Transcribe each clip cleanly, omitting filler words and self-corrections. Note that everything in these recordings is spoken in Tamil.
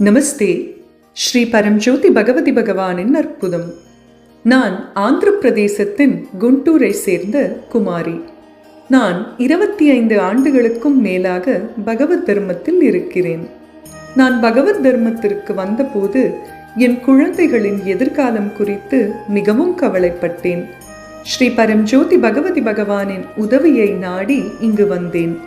நமஸ்தே. ஸ்ரீ பரம்ஜோதி பகவதி பகவானின் அற்புதம். நான் ஆந்திர பிரதேசத்தின் குண்டூரை சேர்ந்த குமாரி. நான் 25 ஆண்டுகளுக்கும் மேலாக பகவத் தர்மத்தில் இருக்கிறேன். நான் பகவத் தர்மத்திற்கு வந்தபோது என் குழந்தைகளின் எதிர்காலம் குறித்து மிகவும் கவலைப்பட்டேன். ஸ்ரீ பரம்ஜோதி பகவதி பகவானின் உதவியை நாடி இங்கு வந்தேன்.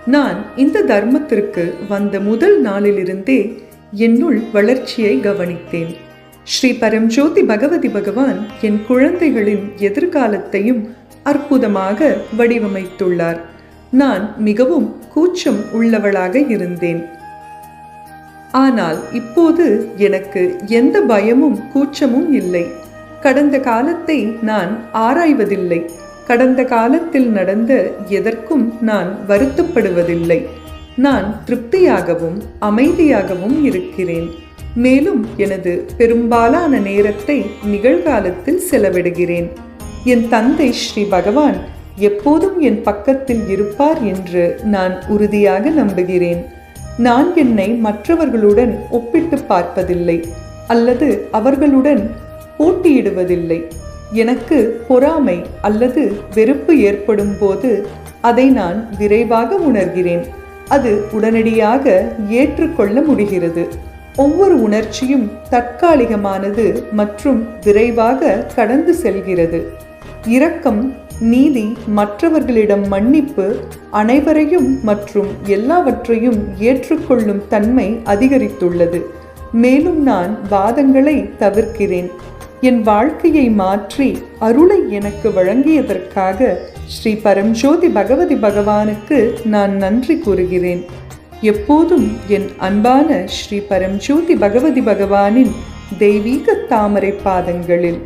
நான் இந்த தர்மத்திற்கு வந்த முதல் நாளிலிருந்தே என்னுள் வளர்ச்சியை கவனித்தேன். ஸ்ரீ பரம்ஜோதி பகவதி பகவான் என் குழந்தைகளின் எதிர்காலத்தையும் அற்புதமாக வடிவமைத்துள்ளார். நான் மிகவும் கூச்சம் உள்ளவளாக இருந்தேன். ஆனால் இப்போது எனக்கு எந்த பயமும் கூச்சமும் இல்லை. கடந்த காலத்தை நான் ஆராய்வதில்லை. கடந்த காலத்தில் நடந்த எதற்கும் நான் வருத்தப்படுவதில்லை. நான் திருப்தியாகவும் அமைதியாகவும் இருக்கிறேன். மேலும் எனது பெரும்பாலான நேரத்தை நிகழ்காலத்தில் செலவிடுகிறேன். என் தந்தை ஸ்ரீ பகவான் எப்போதும் என் பக்கத்தில் இருப்பார் என்று நான் உறுதியாக நம்புகிறேன். நான் என்னை மற்றவர்களுடன் ஒப்பிட்டு பார்ப்பதில்லை அல்லது அவர்களுடன் போட்டியிடுவதில்லை. எனக்கு பொறாமை அல்லது வெறுப்பு ஏற்படும் போது அதை நான் விரைவாக உணர்கிறேன். அது உடனடியாக ஏற்றுக்கொள்ள முடிகிறது. ஒவ்வொரு உணர்ச்சியும் தற்காலிகமானது மற்றும் விரைவாக கடந்து செல்கிறது. இரக்கம், நீதி, மற்றவர்களிடம் மன்னிப்பு, அனைவரையும் மற்றும் எல்லாவற்றையும் ஏற்றுக்கொள்ளும் தன்மை அதிகரித்துள்ளது. மேலும் நான் வாதங்களை தவிர்க்கிறேன். என் வாழ்க்கையை மாற்றி அருளை எனக்கு வழங்கியதற்காக ஸ்ரீ பரம்ஜோதி பகவதி பகவானுக்கு நான் நன்றி கூறுகிறேன். எப்போதும் என் அன்பான ஸ்ரீ பரம்ஜோதி பகவதி பகவானின் தெய்வீக தாமரை பாதங்களில்